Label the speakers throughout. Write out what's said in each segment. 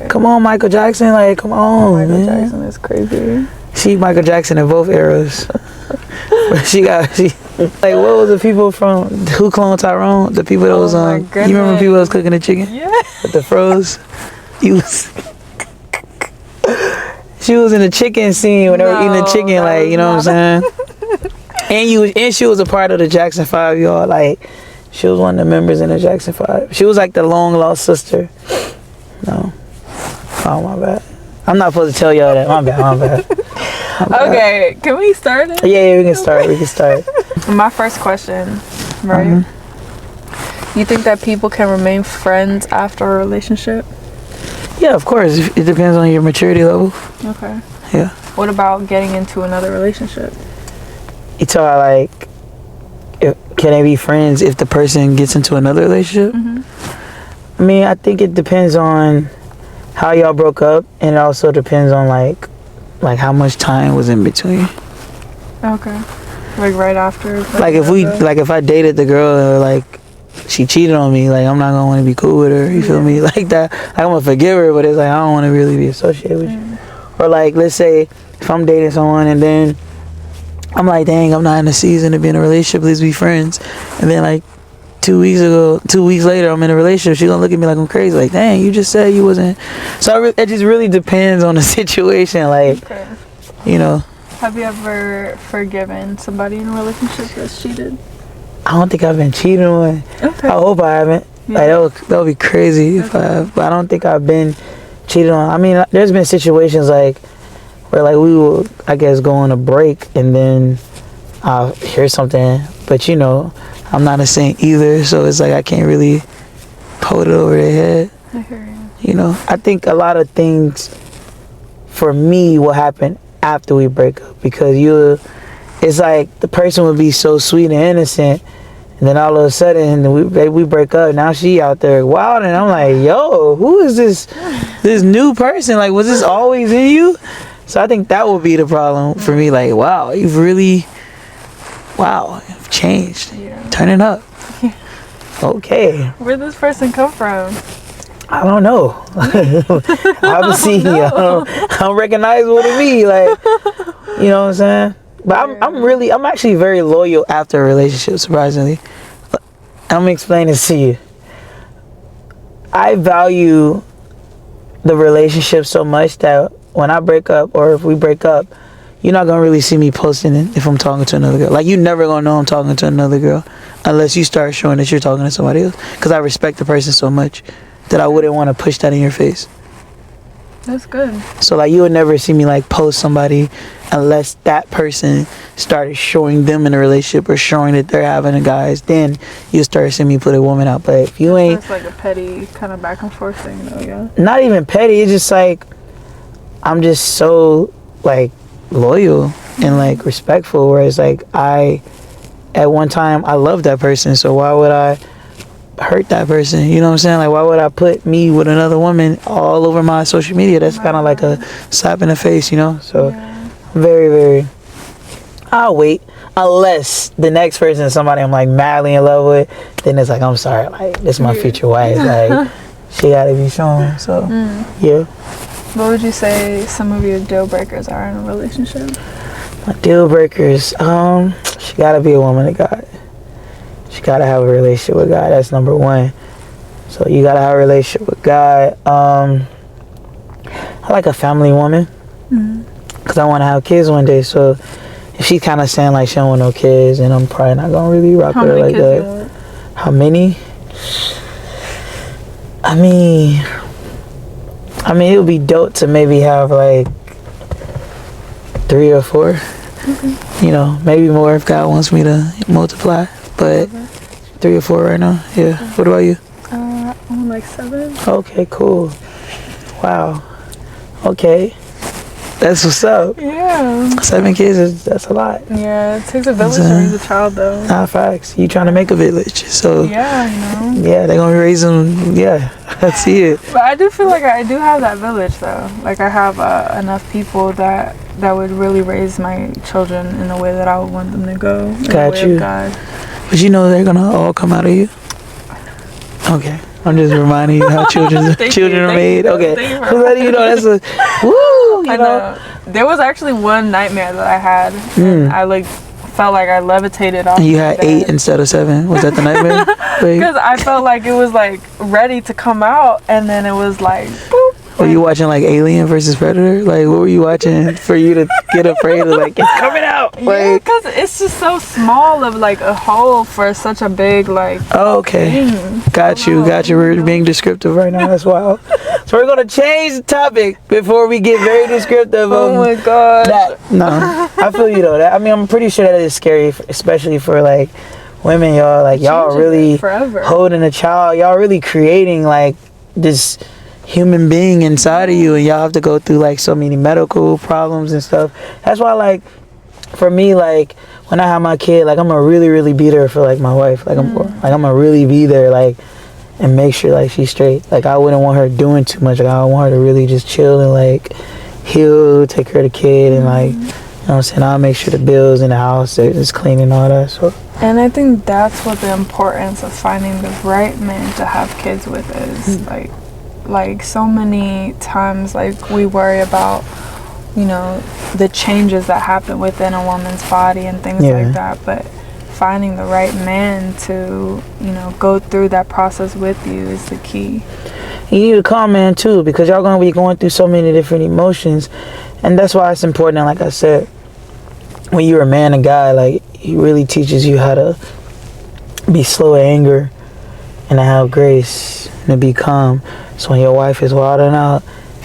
Speaker 1: Okay.
Speaker 2: Come on, Michael Jackson. Like, come on,
Speaker 1: Michael
Speaker 2: man.
Speaker 1: Jackson is crazy.
Speaker 2: She Michael Jackson in both eras. she like, what was the people from Who Cloned Tyrone? The people that was on. You remember people that was cooking the chicken?
Speaker 1: Yeah.
Speaker 2: With the froze. She was in the chicken scene when they were eating the chicken, like, you know what I'm saying? And she was a part of the Jackson 5, y'all. Like, she was one of the members in the Jackson 5. She was like the long lost sister. No. Oh, my bad. I'm not supposed to tell y'all that. My bad.
Speaker 1: Okay, can we start it?
Speaker 2: Yeah, we can start.
Speaker 1: My first question, right? You think that people can remain friends after a relationship?
Speaker 2: Yeah, of course. It depends on your maturity level.
Speaker 1: Okay.
Speaker 2: Yeah.
Speaker 1: What about getting into another relationship?
Speaker 2: You talk about, like, can they be friends if the person gets into another relationship? I mean, I think it depends on how y'all broke up, and it also depends on like how much time was in between. Okay.
Speaker 1: Like right after.
Speaker 2: Like if I dated the girl, or like she cheated on me, like I'm not gonna want to be cool with her. You feel me? Like that. Like, I'm gonna forgive her, but it's like I don't want to really be associated with you. Or like, let's say if I'm dating someone and then I'm like, dang, I'm not in the season to be in a relationship. Let's be friends. And then like 2 weeks later, I'm in a relationship. She's gonna look at me like I'm crazy. Like, dang, you just said you wasn't. So it just really depends on the situation. Like, you know.
Speaker 1: Have you ever forgiven somebody in a relationship that's cheated?
Speaker 2: I don't think I've been cheated on. Okay. I hope I haven't. Yeah. Like that would be crazy if I have. But I don't think I've been cheated on. I mean, there's been situations like where like we will, I guess, go on a break and then I'll hear something, but you know, I'm not a saint either, so it's like I can't really hold it over their head.
Speaker 1: I hear you.
Speaker 2: You know, I think a lot of things for me will happen after we break up, because it's like the person would be so sweet and innocent, and then all of a sudden we break up. Now she out there wild, and I'm like, yo, who is this new person? Like, was this always in you? So I think that would be the problem for me. Like, wow, you've changed. Yeah. Turning up. Okay.
Speaker 1: Where'd this person come from?
Speaker 2: I don't know. I haven't seen you. I don't recognize what it be. Like, you know what I'm saying? But I'm actually very loyal after a relationship, surprisingly. I'm gonna explain this to you. I value the relationship so much that when I break up, or if we break up, you're not gonna really see me posting it if I'm talking to another girl. Like, you never gonna know I'm talking to another girl unless you start showing that you're talking to somebody else. Because I respect the person so much that I wouldn't want to push that in your face.
Speaker 1: That's good.
Speaker 2: So like, you would never see me like post somebody unless that person started showing them in a relationship or showing that they're having a guys. Then you start seeing me put a woman out. But if you ain't,
Speaker 1: it's like a petty kind of back and forth thing, though. Yeah.
Speaker 2: Not even petty. It's just like I'm just so like loyal and like respectful. Whereas like at one time I loved that person, so why would I hurt that person? You know what I'm saying? Like, why would I put me with another woman all over my social media? That's kind of like a slap in the face, you know? So very, very, I'll wait unless the next person is somebody I'm like madly in love with. Then it's like, I'm sorry, like, this is my future wife, like she gotta be shown. So yeah.
Speaker 1: What would you say some of your deal breakers are in a relationship?
Speaker 2: My deal breakers, she gotta be a woman of God. She gotta have a relationship with God. That's number one. So you gotta have a relationship with God. I like a family woman, because I want to have kids one day. So if she's kind of saying like she don't want no kids, and I'm probably not gonna really rock with her like that. How many? I mean, it would be dope to maybe have like 3 or 4. Okay. You know, maybe more if God wants me to multiply. But 3 or 4 right now. Yeah. What about you?
Speaker 1: I'm like 7.
Speaker 2: Okay, cool. Wow. Okay. That's what's up.
Speaker 1: Yeah.
Speaker 2: 7 kids, that's a lot.
Speaker 1: Yeah, it takes a village to raise a child, though.
Speaker 2: Nah, facts. You trying to make a village, so.
Speaker 1: Yeah, you know.
Speaker 2: Yeah, they're gonna raise them. Yeah, I see it.
Speaker 1: But I do feel like I do have that village, though. Like, I have enough people that would really raise my children in the way that I would want them to go.
Speaker 2: Got you.
Speaker 1: God.
Speaker 2: But you know they're gonna all come out of you. Okay. I'm just reminding you how children are made. Okay, just letting you know that's a woo. You know,
Speaker 1: there was actually one nightmare that I had. And I like felt like I levitated off.
Speaker 2: And you had 8 instead of 7. Was that the nightmare?
Speaker 1: Because I felt like it was like ready to come out, and then it was like boop.
Speaker 2: Were you watching like Alien versus Predator? Like, what were you watching for you to get afraid of like it's coming out? Like,
Speaker 1: yeah, because it's just so small of like a hole for such a big like.
Speaker 2: Oh, okay,
Speaker 1: thing.
Speaker 2: got you. We're being descriptive right now. That's wild. So we're gonna change the topic before we get very descriptive.
Speaker 1: Oh my god.
Speaker 2: No, I feel you though. I mean, I'm pretty sure that is scary, especially for like women. Y'all like y'all really holding a child. Y'all really creating like this human being inside of you, and y'all have to go through like so many medical problems and stuff. That's why like for me, like when I have my kid, like I'm gonna really be there for like my wife. Like I'm gonna really be there like and make sure like she's straight. Like I wouldn't want her doing too much. Like I want her to really just chill and like heal, take care of the kid, and like, you know what I'm saying, I'll make sure the bills in the house is clean and all that. So
Speaker 1: and I think that's what the importance of finding the right man to have kids with is. Like so many times like we worry about, you know, the changes that happen within a woman's body and things like that, but finding the right man to, you know, go through that process with you is the key.
Speaker 2: You need a calm man too, because y'all gonna be going through so many different emotions, and that's why it's important. Like I said, when you're a man and guy, like he really teaches you how to be slow to anger and to have grace and to be calm. So when your wife is wilding out,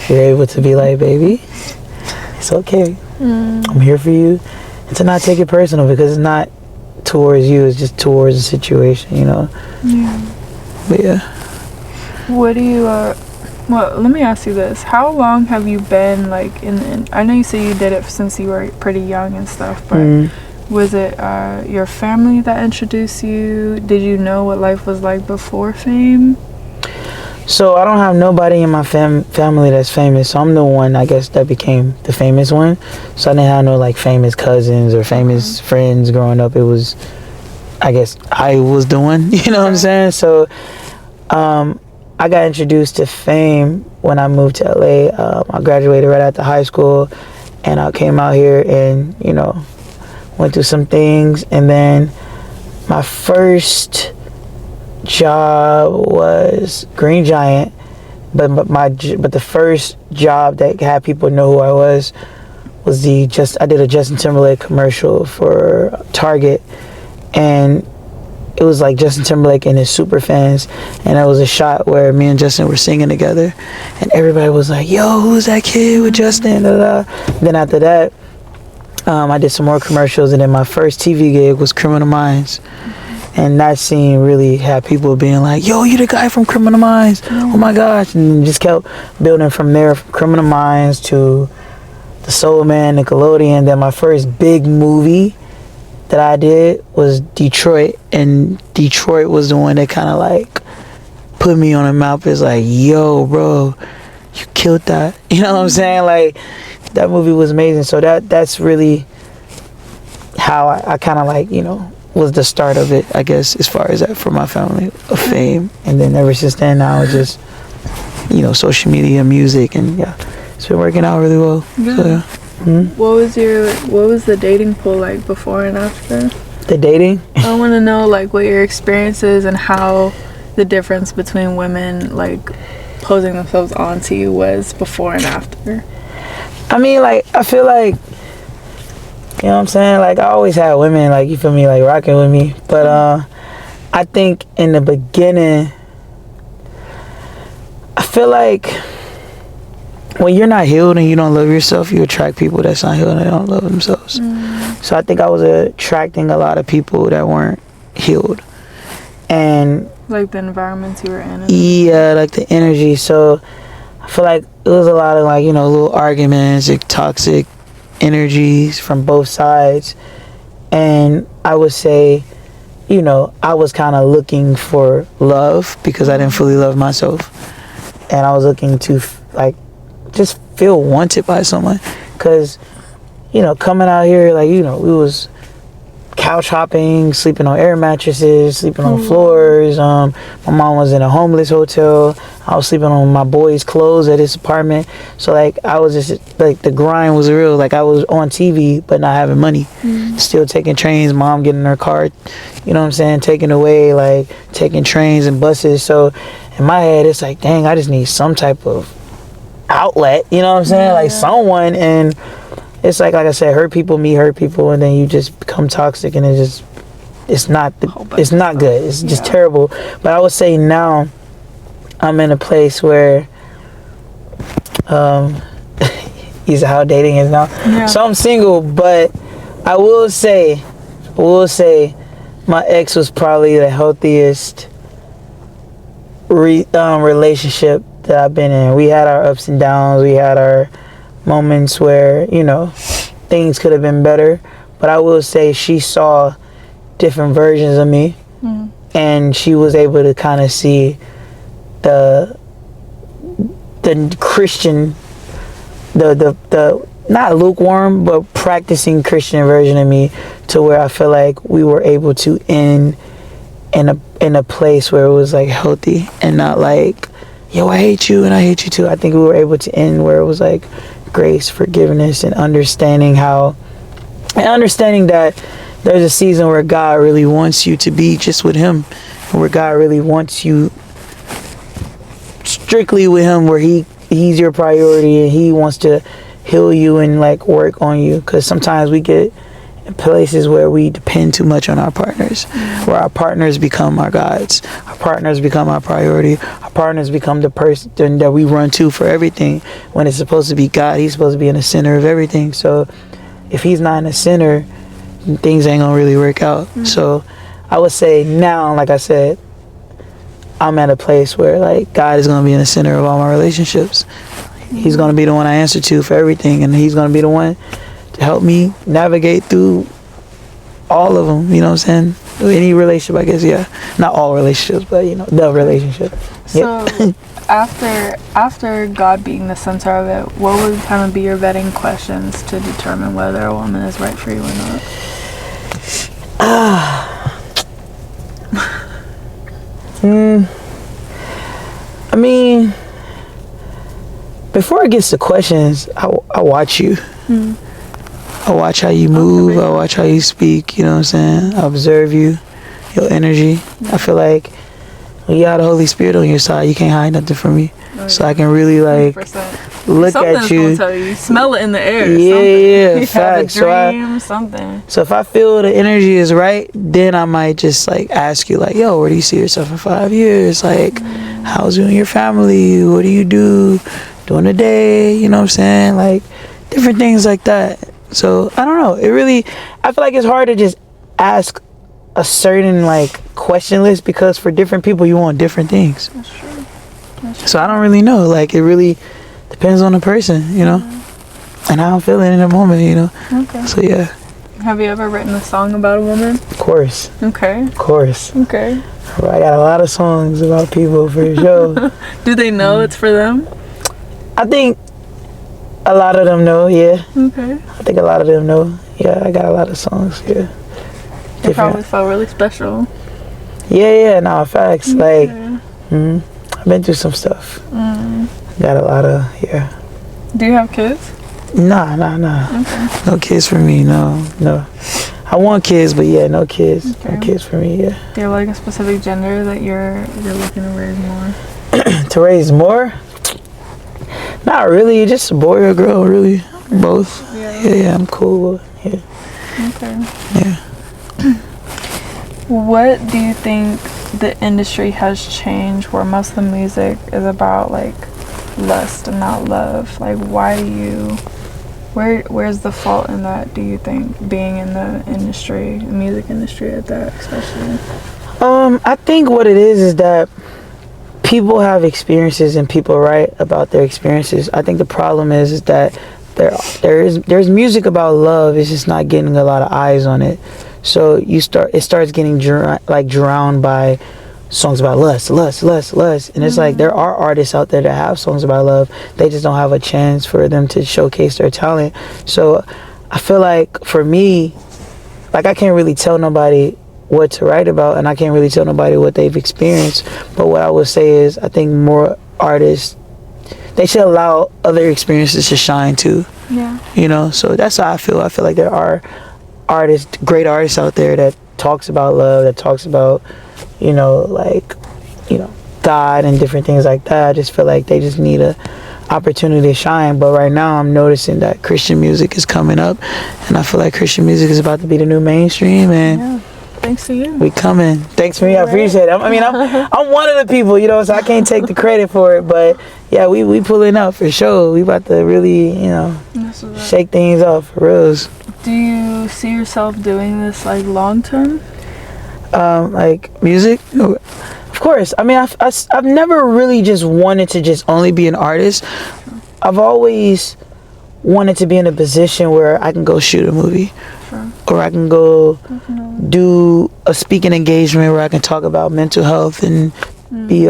Speaker 2: you're able to be like, baby, it's okay. I'm here for you. And to not take it personal, because it's not towards you, it's just towards the situation, you know?
Speaker 1: Yeah.
Speaker 2: But yeah.
Speaker 1: What do you, well, let me ask you this. How long have you been like in I know you say you did it since you were pretty young and stuff, but was it your family that introduced you? Did you know what life was like before fame?
Speaker 2: So I don't have nobody in my family that's famous. So I'm the one, I guess, that became the famous one. So I didn't have no like famous cousins or famous friends growing up. It was, I guess, I was the one. You know what I'm saying? So I got introduced to fame when I moved to LA. I graduated right after high school, and I came out here and, you know, went through some things. And then my first job was Green Giant, but the first job that had people know who I was I did a Justin Timberlake commercial for Target, and it was like Justin Timberlake and his super fans, and it was a shot where me and Justin were singing together, and everybody was like, yo, who's that kid with Justin? Then after that, I did some more commercials, and then my first TV gig was Criminal Minds. And that scene really had people being like, yo, you the guy from Criminal Minds. Oh my gosh. And just kept building from there, from Criminal Minds to The Soul Man, Nickelodeon. Then my first big movie that I did was Detroit. And Detroit was the one that kind of like put me on the map. It's like, yo, bro, you killed that. You know what I'm saying? Like, that movie was amazing. So that's really how I kind of like, you know, was the start of it, I guess, as far as that for my family of fame. And then ever since then, now it's just, you know, social media, music, and yeah, it's been working out really well.
Speaker 1: Yeah.
Speaker 2: So, yeah.
Speaker 1: What was the dating pool like before and after?
Speaker 2: The dating?
Speaker 1: I want to know like what your experience is and how the difference between women like posing themselves onto you was before and after.
Speaker 2: I mean, like, I feel like, you know what I'm saying? Like, I always had women, like, you feel me, like, rocking with me. But I think in the beginning, I feel like when you're not healed and you don't love yourself, you attract people that's not healed and they don't love themselves. So I think I was attracting a lot of people that weren't healed. And
Speaker 1: like the environments you were in?
Speaker 2: Yeah, like the energy. So I feel like it was a lot of, like, you know, little arguments, like toxic energies from both sides. And I would say, you know, I was kind of looking for love because I didn't fully love myself, and I was looking to like just feel wanted by someone, because, you know, coming out here, like, you know, we was couch hopping, sleeping on air mattresses, sleeping on floors. My mom was in a homeless hotel. I was sleeping on my boy's clothes at his apartment. So like I was just like, the grind was real. Like I was on TV but not having money. Still taking trains, mom getting in her car, you know what I'm saying, taking away, like taking trains and buses. So in my head it's like, dang, I just need some type of outlet, you know what I'm saying? Like someone. And it's like I said, hurt people meet hurt people, and then you just become toxic, and it's not good. It's just terrible. But I would say now I'm in a place where is how dating is now. So I'm single, but I will say my ex was probably the healthiest relationship that I've been in. We had our ups and downs. We had our moments where, you know, things could have been better, but I will say she saw different versions of me, and she was able to kind of see the Christian, the not lukewarm but practicing Christian version of me, to where I feel like we were able to end in a place where it was like healthy and not like, yo, I hate you and I hate you too. I think we were able to end where it was like grace, forgiveness, and understanding that there's a season where God really wants you to be just with him, and where God really wants you strictly with him, where he's your priority, and he wants to heal you and like work on you. Because sometimes we get in places where we depend too much on our partners, where our partners become our gods, our partners become our priority, our partners become the person that we run to for everything, when it's supposed to be God. He's supposed to be in the center of everything. So if he's not in the center, things ain't gonna really work out. So I would say now, like I said, I'm at a place where like God is gonna be in the center of all my relationships. He's gonna be the one I answer to for everything, and he's gonna be the one to help me navigate through all of them, you know what I'm saying? Any relationship, I guess, not all relationships, but you know, the relationship.
Speaker 1: So after God being the center of it, what would kind of be your vetting questions to determine whether a woman is right for you or not?
Speaker 2: I mean, before it gets to questions, I watch you. I watch how you move. I watch how you speak. You know what I'm saying? I observe you, your energy. I feel like when you have the Holy Spirit on your side, you can't hide nothing from me. So I can really like
Speaker 1: 100%.
Speaker 2: look
Speaker 1: Something's
Speaker 2: at you.
Speaker 1: Gonna tell you. Smell it in the air.
Speaker 2: Yeah,
Speaker 1: Have
Speaker 2: facts.
Speaker 1: a dream, something.
Speaker 2: So if I feel the energy is right, then I might just like ask you like, yo, where do you see yourself in 5 years? Like, how's you and your family? What do you do during the day? You know what I'm saying? Like different things like that. So I don't know. I feel like it's hard to just ask a certain like question list, because for different people you want different things.
Speaker 1: That's true.
Speaker 2: So I don't really know. Like it really depends on the person, you know, and how I'm feeling in the moment, you know.
Speaker 1: Okay.
Speaker 2: So yeah.
Speaker 1: Have you ever written a song about a woman?
Speaker 2: Of course.
Speaker 1: Okay.
Speaker 2: Of course.
Speaker 1: Okay.
Speaker 2: I got a lot of songs about people for sure.
Speaker 1: Do they know it's for them?
Speaker 2: I think a lot of them know, yeah.
Speaker 1: Okay.
Speaker 2: I think a lot of them know. Yeah, I got a lot of songs, yeah.
Speaker 1: It probably felt really special.
Speaker 2: Yeah, no, facts.
Speaker 1: Yeah.
Speaker 2: Like, I've been through some stuff. Got a lot of, yeah.
Speaker 1: Do you have kids?
Speaker 2: Nah.
Speaker 1: Okay.
Speaker 2: No kids for me, no. I want kids, but yeah, no kids.
Speaker 1: Okay.
Speaker 2: No kids for me, yeah.
Speaker 1: Do you have like a specific gender that you're looking to raise more?
Speaker 2: To raise more? Not really, just a boy or a girl, really. Both. Yeah, I'm cool. Yeah.
Speaker 1: Okay.
Speaker 2: Yeah.
Speaker 1: What do you think the industry has changed where most of the music is about like lust and not love? Like where's the fault in that, do you think, being in the industry, the music industry at that especially?
Speaker 2: I think what it is that people have experiences and people write about their experiences. I think the problem is that there's music about love. It's just not getting a lot of eyes on it. So it starts getting drowned by songs about lust, and it's like there are artists out there that have songs about love. They just don't have a chance for them to showcase their talent. So I feel like for me, like I can't really tell nobody what to write about, and I can't really tell nobody what they've experienced. But what I would say is, I think more artists, they should allow other experiences to shine too.
Speaker 1: Yeah.
Speaker 2: You know, so that's how I feel. I feel like there are artists, great artists out there that talks about love, that talks about, you know, like, you know, God and different things like that. I just feel like they just need a opportunity to shine. But right now I'm noticing that Christian music is coming up, and I feel like Christian music is about to be the new mainstream, and
Speaker 1: Yeah. Thanks to you.
Speaker 2: we coming. Thanks for me. I appreciate it. I mean, I'm one of the people, you know, so I can't take the credit for it. But yeah, we pulling up for sure. We about to really, you know, shake things up for reals.
Speaker 1: Do you see yourself doing this like long term?
Speaker 2: Like music, of course. I mean, I've never really just wanted to just only be an artist. I've always wanted to be in a position where I can go shoot a movie, or I can go do a speaking engagement where I can talk about mental health and be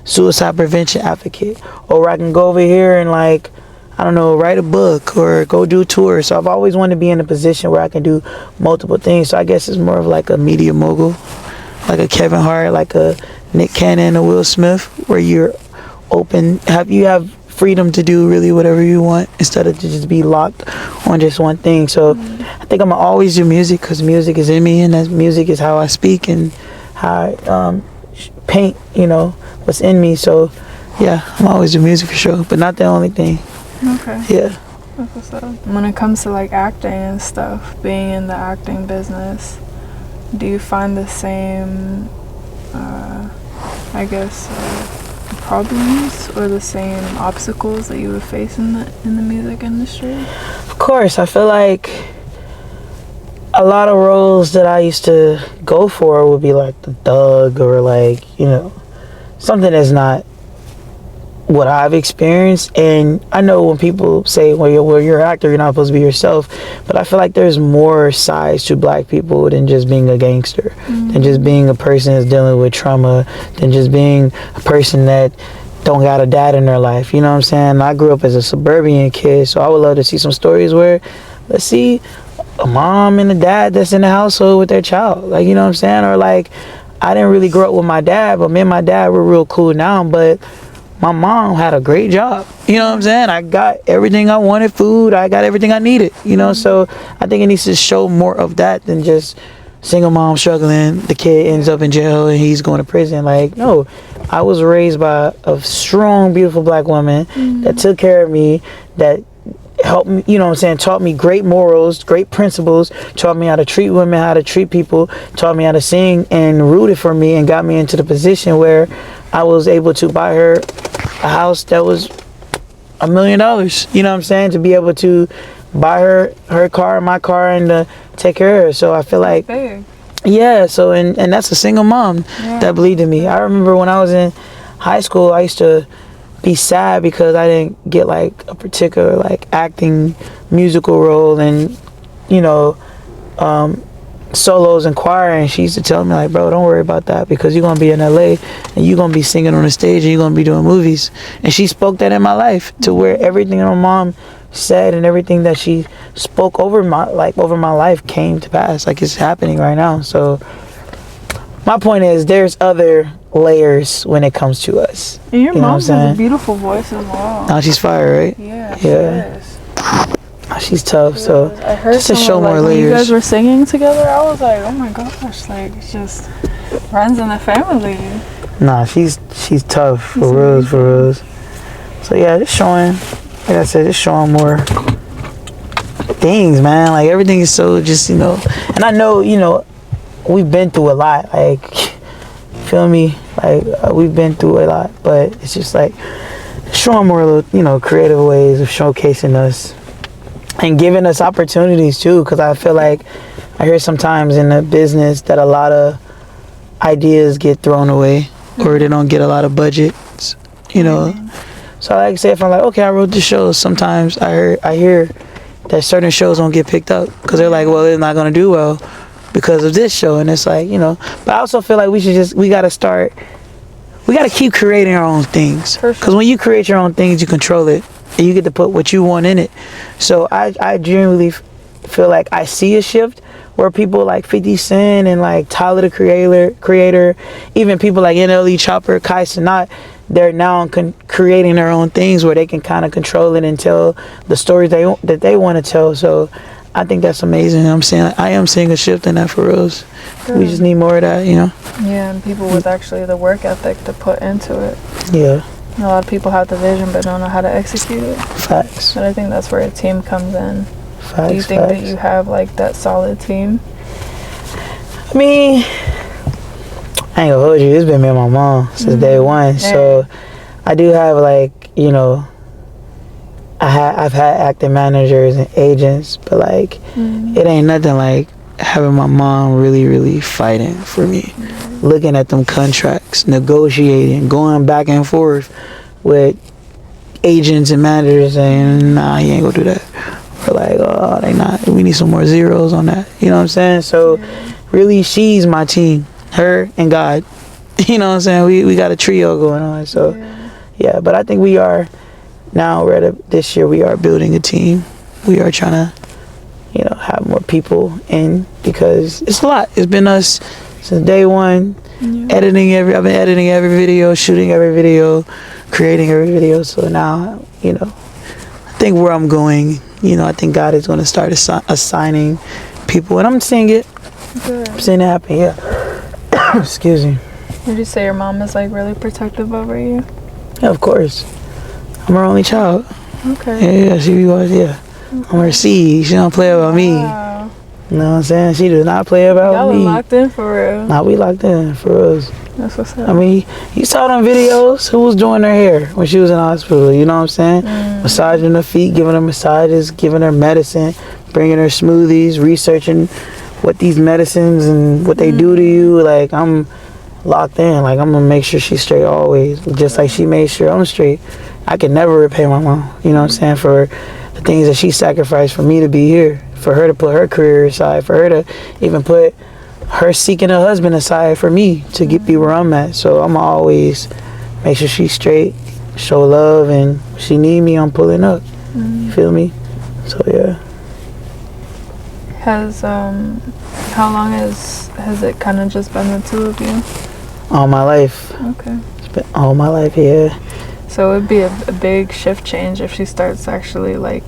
Speaker 2: suicide prevention advocate, or I can go over here and, like, I don't know, write a book or go do tours. So I've always wanted to be in a position where I can do multiple things. So I guess it's more of like a media mogul, like a Kevin Hart, like a Nick Cannon, a Will Smith, where you're open, you have freedom to do really whatever you want instead of to just be locked on just one thing. So I think I'm gonna always do music because music is in me, and that music is how I speak and how I paint, you know, what's in me. So yeah, I'm always do music for sure, but not the only thing.
Speaker 1: Okay.
Speaker 2: Yeah.
Speaker 1: That's what's up. When it comes to like acting and stuff, being in the acting business, do you find the same, I guess, problems or the same obstacles that you would face in the music industry?
Speaker 2: Of course, I feel like a lot of roles that I used to go for would be like the thug, or like, you know, something that's not what I've experienced. And I know when people say, well, you're an actor, you're not supposed to be yourself, but I feel like there's more sides to black people than just being a gangster, than just being a person that's dealing with trauma, than just being a person that don't got a dad in their life. You know what I'm saying? I grew up as a suburban kid, so I would love to see some stories where, let's see a mom and a dad that's in the household with their child, like, you know what I'm saying? Or like, I didn't really grow up with my dad, but me and my dad were real cool now, but my mom had a great job. You know what I'm saying? I got everything I wanted, food, I got everything I needed, you know? So I think it needs to show more of that than just single mom struggling, the kid ends up in jail and he's going to prison. Like, no, I was raised by a strong, beautiful black woman that took care of me, that helped me, you know what I'm saying, taught me great morals, great principles, taught me how to treat women, how to treat people, taught me how to sing, and rooted for me and got me into the position where I was able to buy her a house that was $1 million, you know what I'm saying, to be able to buy her car, my car, and to take care of her. So I feel like, yeah, so and that's a single mom that believed in me. I remember when I was in high school, I used to be sad because I didn't get like a particular like acting musical role, and you know, solos and choir, and she used to tell me like, bro, don't worry about that, because you're gonna be in LA and you're gonna be singing on the stage and you're gonna be doing movies. And she spoke that in my life, to where everything my mom said and everything that she spoke over my life came to pass. Like, it's happening right now. So my point is, there's other layers when it comes to us.
Speaker 1: And your mom has a beautiful voice as well.
Speaker 2: Oh, she's fire, right?
Speaker 1: Yeah, she is.
Speaker 2: She's tough. So
Speaker 1: I heard
Speaker 2: just to show
Speaker 1: like,
Speaker 2: more layers.
Speaker 1: when you guys were singing together, I was like, oh my gosh, like, it's just runs in the family.
Speaker 2: Nah, she's tough, for reals. So yeah, just showing, like I said, just showing more things, man. Like, everything is so just, you know, and I know, you know, we've been through a lot, like, feel me, like, we've been through a lot, but it's just like showing more little, you know, creative ways of showcasing us and giving us opportunities too, because I feel like I hear sometimes in the business that a lot of ideas get thrown away, or they don't get a lot of budgets, you know. So I like to say, if I'm like, okay, I wrote this show, sometimes I hear that certain shows don't get picked up because they're like, well, it's not gonna do well because of this show. And it's like, you know, but I also feel like we gotta keep creating our own things, because when you create your own things, you control it and you get to put what you want in it. So I genuinely feel like I see a shift, where people like 50 Cent and like Tyler the Creator, even people like NLE Chopper, Kai Cenat, they're now creating their own things where they can kind of control it and tell the stories that they want to tell. So I think that's amazing. I am seeing a shift in that for reals. Good. We just need more of that, you know?
Speaker 1: Yeah, and people with actually the work ethic to put into it.
Speaker 2: Yeah.
Speaker 1: A lot of people have the vision but don't know how to execute it.
Speaker 2: Facts.
Speaker 1: But I think that's where a team comes in.
Speaker 2: Facts.
Speaker 1: Do you think that you have like that solid team?
Speaker 2: I mean, I ain't gonna hold you. It's been me and my mom since day one. Yeah. So I do have like, you know, I've had acting managers and agents, but like it ain't nothing like having my mom really fighting for me, looking at them contracts, negotiating, going back and forth with agents and managers saying, nah, you ain't gonna do that. We're like, oh, they not, we need some more zeros on that. You know what I'm saying? So really, she's my team, her and God. You know what I'm saying? We got a trio going on. So yeah, but I think we are now, this year we are building a team. We are trying to, you know, have more people in, because it's a lot. It's been us since day one. I've been editing every video, shooting every video, creating every video. So now, you know, I think where I'm going, you know, I think God is going to start assigning people, and I'm seeing it.
Speaker 1: Good.
Speaker 2: I'm seeing it happen. Yeah. Excuse me.
Speaker 1: Would you say your mom is like really protective over you?
Speaker 2: Yeah, of course. I'm her only child.
Speaker 1: Okay.
Speaker 2: Yeah, she was. Yeah. Okay. I'm her seed. She don't play about me. You know what I'm saying? She does not play about me.
Speaker 1: Y'all locked in for real.
Speaker 2: Nah, we locked in for real.
Speaker 1: That's what's up.
Speaker 2: I mean, you saw them videos. Who was doing her hair when she was in the hospital? You know what I'm saying? Massaging her feet, giving her massages, giving her medicine, bringing her smoothies, researching what these medicines and what they do to you. Like, I'm locked in. Like, I'm gonna make sure she's straight always. Just like she made sure I'm straight. I can never repay my mom. You know what I'm saying? For the things that she sacrificed for me to be here. For her to put her career aside, for her to even put her seeking a husband aside for me to get me where I'm at. So I'm always make sure she's straight, show love, and if she need me, I'm pulling up. You feel me? So yeah.
Speaker 1: How long has it kind of just been the two of you?
Speaker 2: All my life.
Speaker 1: Okay.
Speaker 2: It's been all my life, yeah.
Speaker 1: So it'd be a big shift change if she starts actually like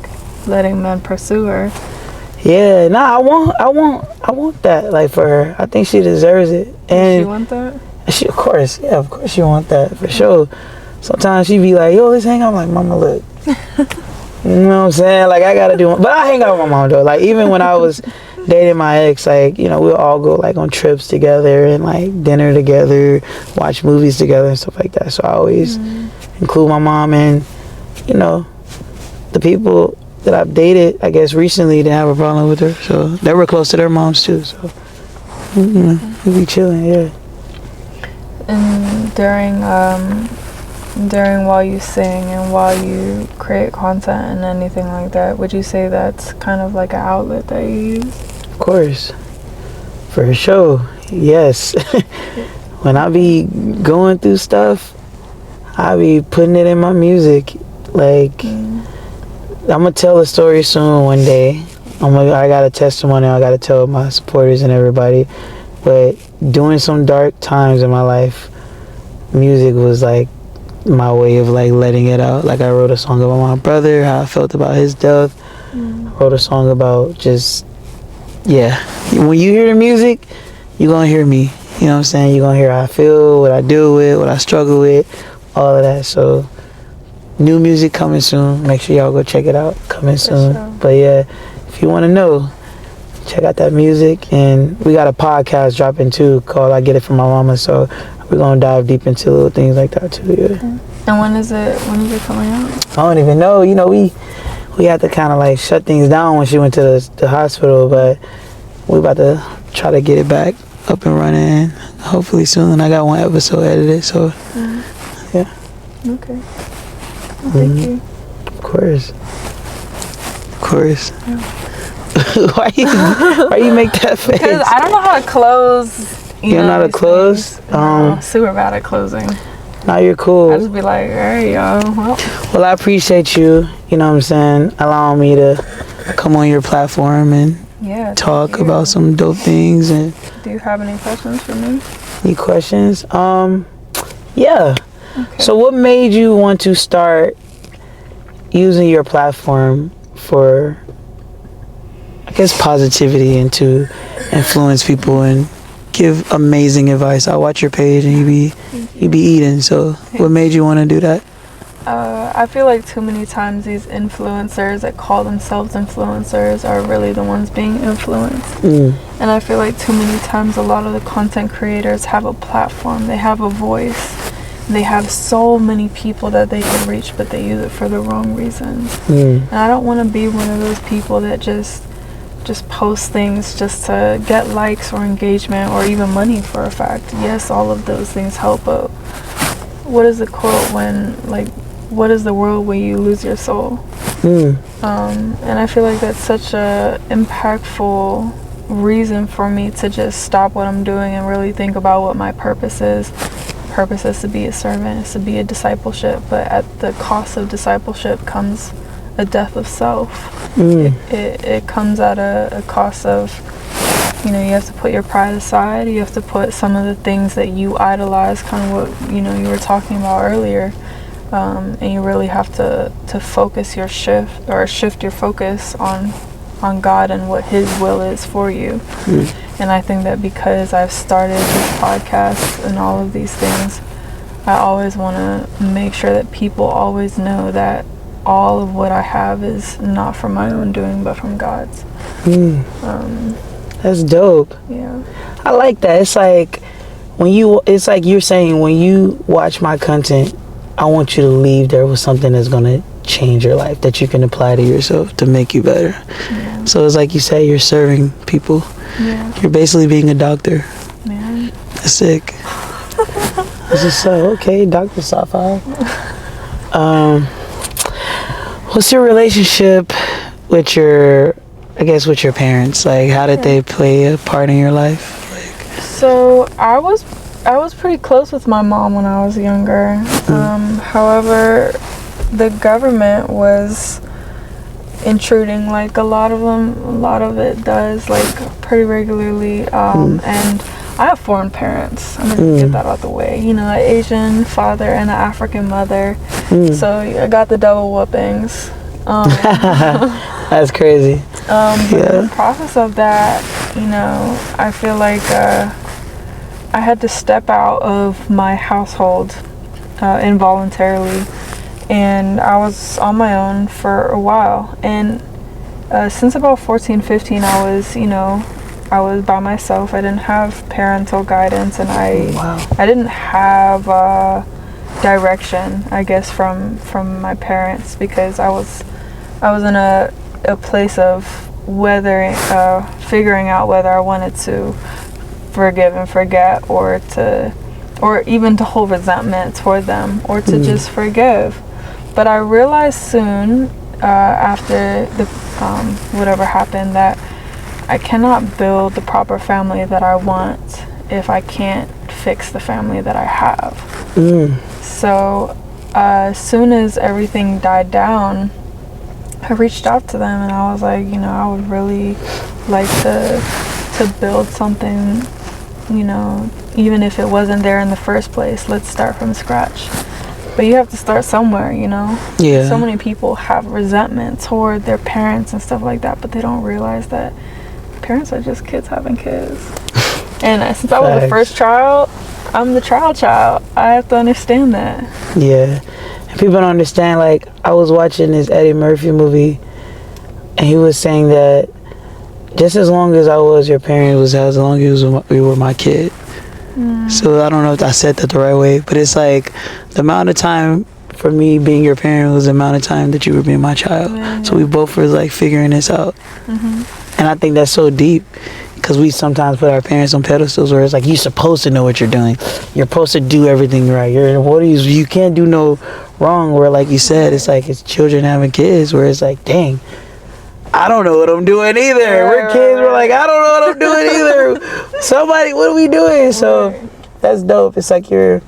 Speaker 1: letting men pursue her.
Speaker 2: Yeah, nah, I want that, like, for her. I think she deserves it. And
Speaker 1: she want that?
Speaker 2: She, of course she want that, for sure. Sometimes she be like, yo, let's hang out. I'm like, mama, look. You know what I'm saying? Like, I gotta do it. But I hang out with my mom, though. Like, even when I was dating my ex, like, you know, we'll all go, like, on trips together and, like, dinner together, watch movies together and stuff like that. So I always include my mom, and, you know, the people that I've dated, I guess, recently didn't have a problem with her. So they were close to their moms, too. So, you know, we be chilling, yeah.
Speaker 1: And during while you sing and while you create content and anything like that, would you say that's kind of like an outlet that you use?
Speaker 2: Of course. For sure. Yes. When I be going through stuff, I be putting it in my music. Like, I'm gonna tell a story soon one day. I got a testimony I gotta tell my supporters and everybody. But during some dark times in my life, music was like my way of like letting it out. Like, I wrote a song about my brother, how I felt about his death. I wrote a song about just, yeah. When you hear the music, you're gonna hear me. You know what I'm saying? You're gonna hear how I feel, what I deal with, what I struggle with, all of that. So new music coming soon. Make sure y'all go check it out. Coming soon. Sure. But yeah, if you want to know, check out that music. And we got a podcast dropping too called I Get It From My Mama. So we're going to dive deep into little things like that too. Yeah.
Speaker 1: Okay. And when is it coming out?
Speaker 2: I don't even know. You know, we had to kind of like shut things down when she went to the hospital. But we about to try to get it back up and running. Hopefully soon. I got one episode edited. So yeah.
Speaker 1: Okay. Thank you.
Speaker 2: Of course. Yeah. why you make that face?
Speaker 1: Because I don't know how to close.
Speaker 2: You don't know how to close?
Speaker 1: No, super bad at closing.
Speaker 2: Nah, you're cool.
Speaker 1: I just be like, all right, y'all.
Speaker 2: Well, I appreciate you, you know what I'm saying, allowing me to come on your platform and
Speaker 1: Yeah.
Speaker 2: talk about some dope things. And
Speaker 1: do you have any questions for me?
Speaker 2: any questions? Yeah.
Speaker 1: Okay.
Speaker 2: So what made you want to start using your platform for, I guess, positivity and to influence people and give amazing advice? I watch your page and you be eating. So what made you want to do that?
Speaker 1: I feel like too many times these influencers that call themselves influencers are really the ones being influenced. And I feel like too many times a lot of the content creators have a platform, they have a voice, they have so many people that they can reach, but they use it for the wrong reasons. And I don't want to be one of those people that just post things just to get likes or engagement or even money for a fact. Yes, all of those things help, but what is the quote when, like, what is the world when you lose your soul? And I feel like that's such a impactful reason for me to just stop what I'm doing and really think about what my purpose is. Purpose is to be a servant, is to be a discipleship, but at the cost of discipleship comes a death of self. It comes at a cost of, you know, you have to put your pride aside, you have to put some of the things that you idolize, kind of what, you know, you were talking about earlier, and you really have to focus your shift your focus on God and what His will is for you. And I think that because I've started this podcast and all of these things, I always want to make sure that people always know that all of what I have is not from my own doing, but from God's.
Speaker 2: That's dope.
Speaker 1: Yeah.
Speaker 2: I like that. It's like it's like you're saying, when you watch my content, I want you to leave there with something that's going to change your life, that you can apply to yourself to make you better.
Speaker 1: Yeah.
Speaker 2: So it's like you say, you're serving people.
Speaker 1: Yeah.
Speaker 2: You're basically being a doctor.
Speaker 1: Man.
Speaker 2: That's sick. This is so okay, Dr. Safa. What's your relationship with your parents? Like, how did they play a part in your life?
Speaker 1: So I was pretty close with my mom when I was younger. However, the government was intruding, like a lot of it does, like pretty regularly. And I have foreign parents. I'm gonna get that out the way. You know, an Asian father and an African mother. So I got the double whoopings.
Speaker 2: That's crazy.
Speaker 1: But in the process of that, you know, I feel like I had to step out of my household involuntarily, and I was on my own for a while. And since about 14, 15, I was by myself. I didn't have parental guidance, and I didn't have direction, I guess, from my parents, because I was in a place of figuring out whether I wanted to forgive and forget, or even to hold resentment toward them, or to just forgive. But I realized soon after the whatever happened, that I cannot build the proper family that I want if I can't fix the family that I have. So as soon as everything died down, I reached out to them and I was like, you know, I would really like to build something, you know, even if it wasn't there in the first place. Let's start from scratch. But you have to start somewhere, you know?
Speaker 2: Yeah.
Speaker 1: So many people have resentment toward their parents and stuff like that, but they don't realize that parents are just kids having kids. And since I was the first child, I'm the child. I have to understand that.
Speaker 2: Yeah. And people don't understand, like, I was watching this Eddie Murphy movie, and he was saying that just as long as I was your parent was as long as you were my kid. So I don't know if I said that the right way, but it's like the amount of time for me being your parent was the amount of time that you were being my child. Yeah. So we both were like figuring this out. And I think that's so deep, because we sometimes put our parents on pedestals where it's like, you're supposed to know what you're doing. You're supposed to do everything right. You can't do no wrong. Where, like you said, it's like it's children having kids, where it's like, dang, I don't know what I'm doing either. We're kids. We're like, I don't know what I'm doing either. Somebody, what are we doing? So that's dope. It's like you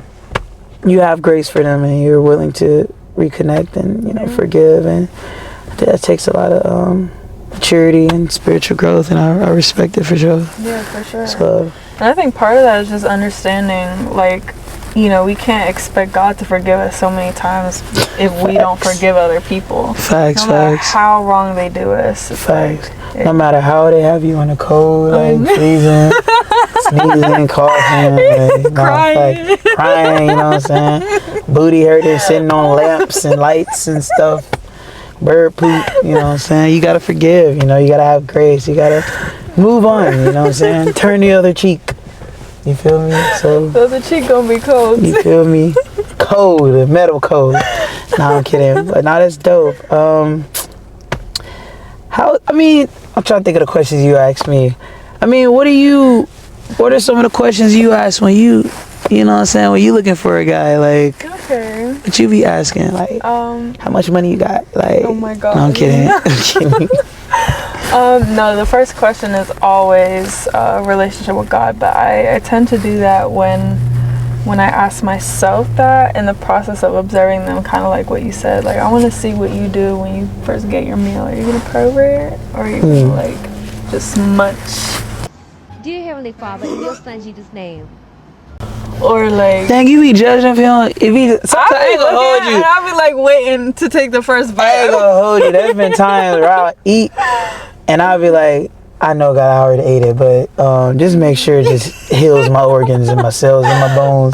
Speaker 2: have grace for them, and you're willing to reconnect and, you know, forgive. And I think that takes a lot of maturity and spiritual growth, and I respect it for sure.
Speaker 1: Yeah, for sure.
Speaker 2: So,
Speaker 1: and I think part of that is just understanding, like, you know, we can't expect God to forgive us so many times if we don't forgive other people.
Speaker 2: Facts,
Speaker 1: no matter
Speaker 2: facts.
Speaker 1: how wrong they do us.
Speaker 2: Facts.
Speaker 1: Like,
Speaker 2: no matter how they have you in the cold, like freezing, sneezing, coughing, like,
Speaker 1: crying.
Speaker 2: Like, crying, you know what I'm saying? Booty hurting, sitting on lamps and lights and stuff. Bird poop, you know what I'm saying? You gotta forgive, you know, you gotta have grace, you gotta move on, you know what I'm saying? Turn the other cheek. You feel me? So
Speaker 1: the other cheek gonna be cold.
Speaker 2: You feel me? Cold, metal cold. Nah, I'm kidding. But nah, that's dope. I'm trying to think of the questions you asked me. I mean, what are some of the questions you ask when you know what I'm saying, when you looking for a guy? Like,
Speaker 1: okay.
Speaker 2: What you be asking? Like, how much money you got? Like,
Speaker 1: oh my God.
Speaker 2: No, I'm kidding. I'm kidding.
Speaker 1: No, the first question is always a relationship with God, but I tend to do that when I ask myself that in the process of observing them, kind of like what you said. Like, I want to see what you do when you first get your meal. Are you going to pray over it? Or are you going to, like, just munch?
Speaker 3: Dear Heavenly Father, in your Son Jesus' name.
Speaker 1: Or, like...
Speaker 2: Dang, you be judging him. Sometimes I ain't gonna hold you.
Speaker 1: And I'll be, like, waiting to take the first bite.
Speaker 2: I ain't gonna hold you. There's been times where I'll eat, and I'll be like, I know God, I already ate it, but just make sure it just heals my organs and my cells and my bones.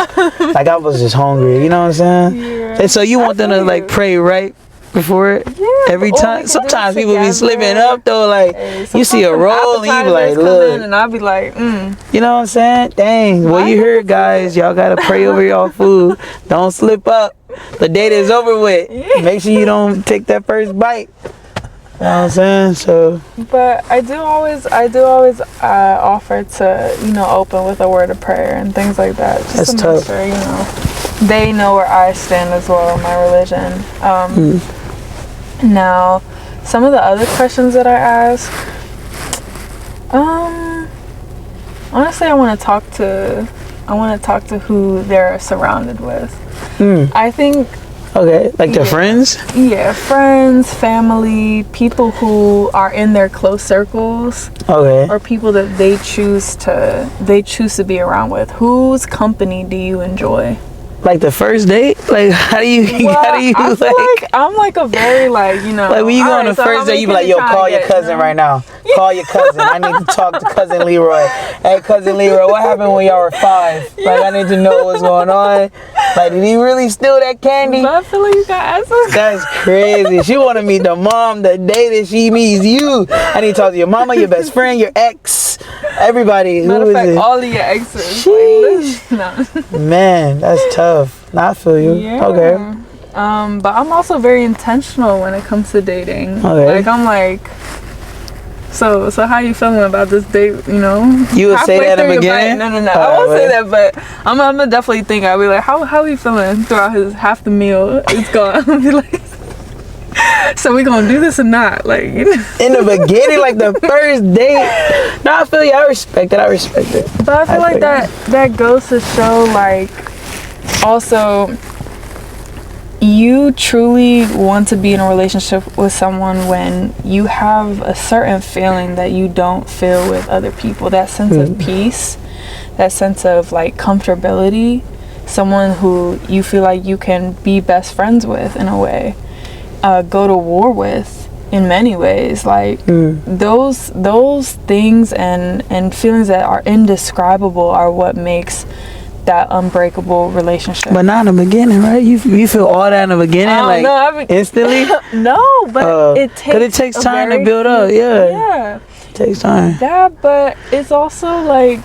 Speaker 2: Like, I was just hungry, you know what I'm saying?
Speaker 1: Yeah.
Speaker 2: And so you want them to, like, pray right before it?
Speaker 1: Yeah.
Speaker 2: Every time. Sometimes people be slipping up, though. Like, you see a roll, and you be like, look.
Speaker 1: And I'll be like,
Speaker 2: You know what I'm saying? Dang. Well, you heard, guys. Y'all got to pray over y'all food. Don't slip up. The date is over with.
Speaker 1: Yeah.
Speaker 2: Make sure you don't take that first bite. You know what I'm saying? So,
Speaker 1: but I do always offer to, you know, open with a word of prayer and things like that. Just
Speaker 2: that's
Speaker 1: to
Speaker 2: tough.
Speaker 1: make sure, you know, they know where I stand as well in my religion. Now, some of the other questions that I ask, honestly, I want to talk to who they're surrounded with. I think.
Speaker 2: Okay, like their friends?
Speaker 1: Yeah, friends, family, people who are in their close circles. Okay. Or people that they choose to be around with. Whose company do you enjoy?
Speaker 2: Like the first date? Like how do you
Speaker 1: I feel like I'm like a very like, you know,
Speaker 2: like when you go on the first date, you be like, yo, call your cousin right now. Call your cousin. I need to talk to cousin Leroy. Hey, cousin Leroy, what happened when y'all were 5? Like I need to know what's going on. Like, did he really steal that candy?
Speaker 1: I feel like you got answers.
Speaker 2: That's crazy. She want to meet the mom the day that she meets you. I need to talk to your mama, your best friend, your ex, everybody.
Speaker 1: Matter of fact,
Speaker 2: it?
Speaker 1: all of your exes.
Speaker 2: Like, Man, that's tough. Nah, I feel you.
Speaker 1: Yeah.
Speaker 2: Okay.
Speaker 1: But I'm also very intentional when it comes to dating.
Speaker 2: Okay.
Speaker 1: Like I'm like, so how you feeling about this date? You know.
Speaker 2: You would say that in the beginning?
Speaker 1: No. I won't say that, but I'm gonna definitely think. I'll be like, how are you feeling throughout his half the meal? It's gone. I'll be like, so we gonna do this or not? Like, you know? In
Speaker 2: the beginning, like the first date. No, I feel you. I respect it.
Speaker 1: But I feel like that goes to show, like, also, you truly want to be in a relationship with someone when you have a certain feeling that you don't feel with other people. That sense of peace, that sense of like comfortability, someone who you feel like you can be best friends with in a way, go to war with in many ways. Like those things and feelings that are indescribable are what makes that unbreakable relationship.
Speaker 2: But not in the beginning, right? You feel all that in the beginning, instantly?
Speaker 1: No, but it takes.
Speaker 2: Because it takes time to build up. Yeah. It takes time.
Speaker 1: Yeah, but it's also like,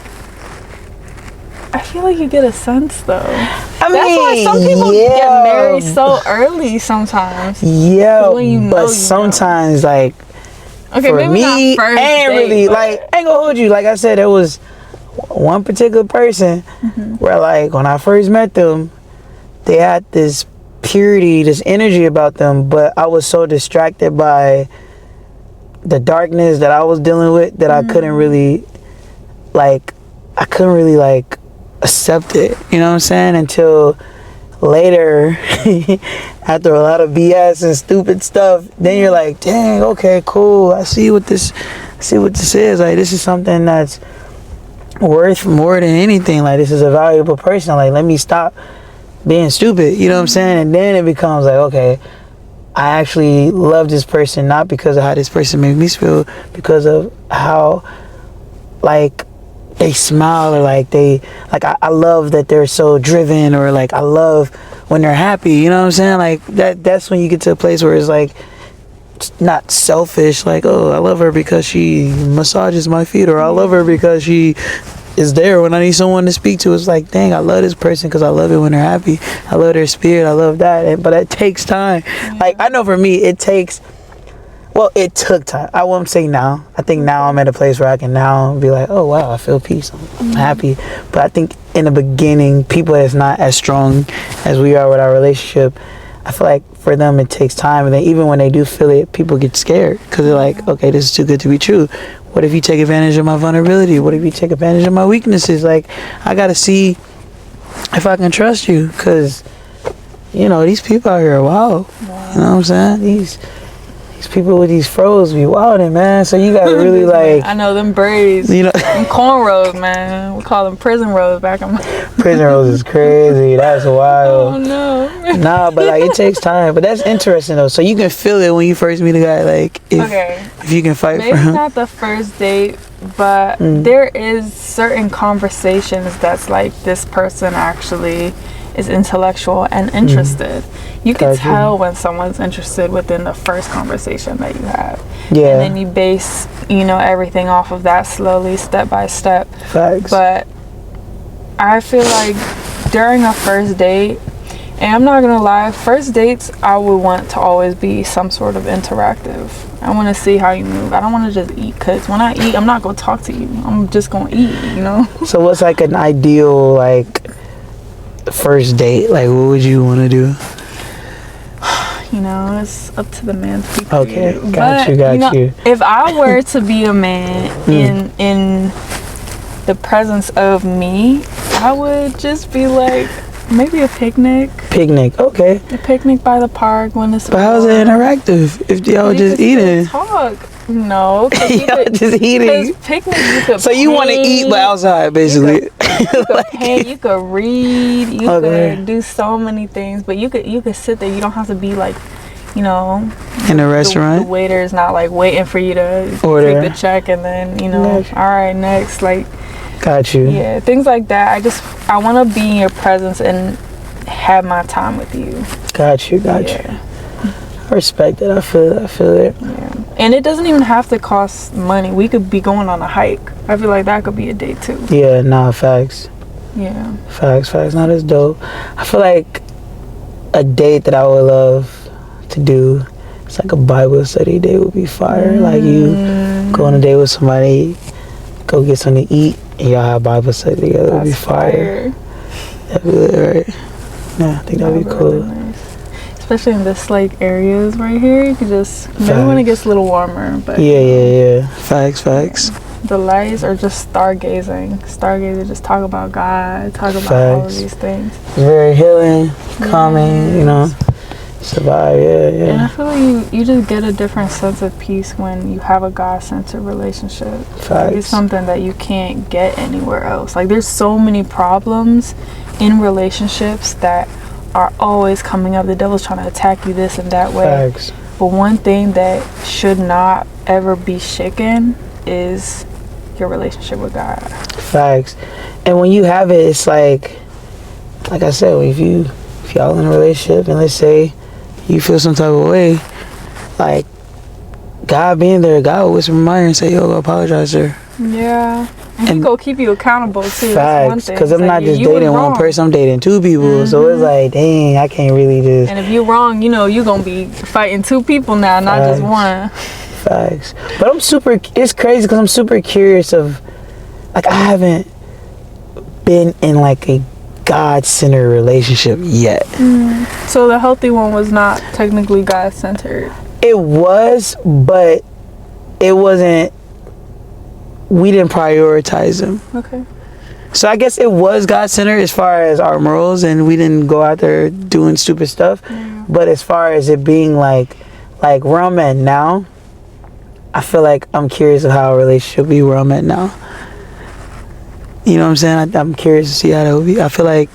Speaker 1: I feel like you get a sense though. That's why some people get married so early sometimes. Yeah,
Speaker 2: but sometimes like,
Speaker 1: okay, for me,
Speaker 2: ain't really like, I ain't gonna hold you. Like I said, there was one particular person where like when I first met them, they had this purity, this energy about them, but I was so distracted by the darkness that I was dealing with that I couldn't really accept it, you know what I'm saying, until later, after a lot of BS and stupid stuff, then you're like, dang, okay, cool. I see what this is. Like, this is something that's worth more than anything. Like, this is a valuable person. Like, let me stop being stupid. You know what I'm saying? And then it becomes like, okay, I actually love this person, not because of how this person makes me feel, because of how, like, they smile, or like I love that they're so driven, or like I love when they're happy. You know what I'm saying? Like that's when you get to a place where it's like, it's not selfish. Like, oh, I love her because she massages my feet, or I love her because she is there when I need someone to speak to. It's like, dang, I love this person because I love it when they're happy. I love their spirit. I love that. But it takes time. Yeah. Like, I know for me, it took time. I won't say now. I think now I'm at a place where I can now be like, oh, wow, I feel peace. I'm happy. But I think in the beginning, people that's not as strong as we are with our relationship, I feel like for them it takes time. And then even when they do feel it, people get scared because they're like, okay, this is too good to be true. What if you take advantage of my vulnerability? What if you take advantage of my weaknesses? Like, I got to see if I can trust you, because, you know, these people out here are wild. Wow. You know what I'm saying? These people with these froze be wilding, man. So you gotta really like.
Speaker 1: I know them braids. You know, them cornrows, man. We call them prison rows back in my.
Speaker 2: Prison rows is crazy. That's wild.
Speaker 1: Oh no.
Speaker 2: Nah, but like it takes time. But that's interesting though. So you can feel it when you first meet a guy. Like if you can fight for him.
Speaker 1: Maybe not the first date, but there is certain conversations that's like, this person actually is intellectual and interested. You can tell when someone's interested within the first conversation that you have. Yeah. And then you base, everything off of that slowly, step by step.
Speaker 2: Facts.
Speaker 1: But I feel like during a first date, and I'm not gonna lie, first dates, I would want to always be some sort of interactive. I want to see how you move. I don't want to just eat, because when I eat, I'm not gonna talk to you. I'm just gonna eat,
Speaker 2: So what's like an ideal, like, first date? Like, what would you want to do?
Speaker 1: It's up to the man to be
Speaker 2: creative. Okay, got you.
Speaker 1: If I were to be a man in the presence of me, I would just be like, maybe a picnic.
Speaker 2: Okay.
Speaker 1: A picnic by the park when it's.
Speaker 2: But how's it interactive if y'all just eating?
Speaker 1: Talk. No,
Speaker 2: y'all just eating.
Speaker 1: Picnic, you could.
Speaker 2: So you want to eat but outside, basically.
Speaker 1: You could paint. You could read. You could do so many things. But you could sit there. You don't have to be like,
Speaker 2: in a restaurant.
Speaker 1: The waiter is not like waiting for you to
Speaker 2: order,
Speaker 1: take the check, and then all right, next, like.
Speaker 2: Got you.
Speaker 1: Yeah, things like that. I want to be in your presence and have my time with you.
Speaker 2: Got you. I respect it. I feel it.
Speaker 1: Yeah. And it doesn't even have to cost money. We could be going on a hike. I feel like that could be a date too.
Speaker 2: Yeah, facts.
Speaker 1: Yeah.
Speaker 2: Facts. Not as dope. I feel like a date that I would love to do, it's like a Bible study date would be fire. Like you go on a date with somebody, go get something to eat, and y'all have Bible study together. It would be fire. That'd be lit, right? Yeah, I think that'd be cool. Really nice.
Speaker 1: Especially in this like areas right here, you could just maybe when it gets a little warmer. But
Speaker 2: yeah. Facts.
Speaker 1: The lights are just stargazing. Just talk about God, talk about all of these things.
Speaker 2: It's very healing, calming. Survive, yeah.
Speaker 1: And I feel like you just get a different sense of peace when you have a God-centered relationship.
Speaker 2: Facts.
Speaker 1: Like, it's something that you can't get anywhere else. Like, there's so many problems in relationships that are always coming up. The devil's trying to attack you this and that way.
Speaker 2: Facts.
Speaker 1: But one thing that should not ever be shaken is your relationship with God.
Speaker 2: Facts. And when you have it, it's like I said, if y'all in a relationship and let's say you feel some type of way, like, God being there, God will whisper in my ear and say, yo, apologize, sir.
Speaker 1: Yeah. And he gonna keep you accountable too.
Speaker 2: Facts. Because I'm not just dating one person, I'm dating two people. So it's like, dang, I can't really just.
Speaker 1: And if you're wrong, you're gonna be fighting two people now, not just one.
Speaker 2: Facts. But it's crazy because I'm super curious of, like, I haven't been in like a God-centered relationship yet.
Speaker 1: So the healthy one was not technically God-centered.
Speaker 2: It was, but it wasn't. We didn't prioritize them.
Speaker 1: Okay.
Speaker 2: So I guess it was God-centered as far as our morals, and we didn't go out there doing stupid stuff. But as far as it being like where I'm at now, I feel like I'm curious of how a relationship be where I'm at now. You know what I'm saying? I'm curious to see how that would be. I feel like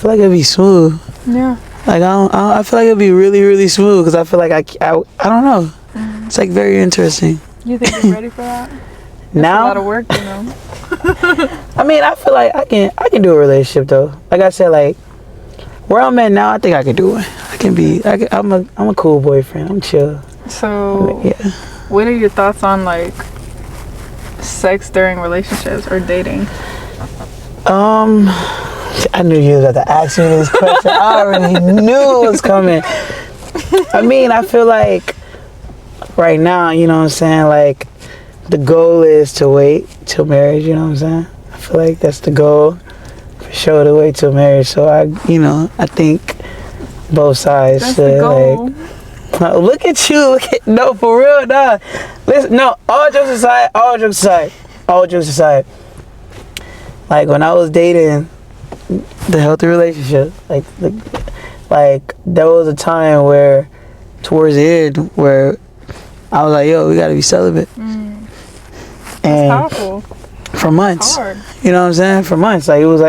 Speaker 2: it'd be smooth.
Speaker 1: Yeah.
Speaker 2: Like I feel like it'd be really, really smooth because I feel like I don't know. It's like very interesting.
Speaker 1: You think you're ready for that?
Speaker 2: Now,
Speaker 1: a lot of work, you know.
Speaker 2: I mean, I feel like I can do a relationship though. Like I said, like where I'm at now, I think I can do it. I'm a cool boyfriend. I'm chill.
Speaker 1: So,
Speaker 2: yeah.
Speaker 1: What are your thoughts on like sex during relationships or dating?
Speaker 2: I knew you was about to ask me this question. I already knew it was coming. I mean, I feel like right now, you know what I'm saying, like the goal is to wait till marriage, you know what I'm saying? I feel like that's the goal for sure, to wait till marriage. So I think both sides
Speaker 1: That's
Speaker 2: should
Speaker 1: the goal.
Speaker 2: like look at you, no, for real, nah. Listen, no, all jokes aside. Like when I was dating the healthy relationship, like there was a time where towards the end where I was like, yo, we gotta be celibate. And
Speaker 1: Powerful.
Speaker 2: for months.
Speaker 1: It's hard.
Speaker 2: You know what I'm saying? For months. Like it was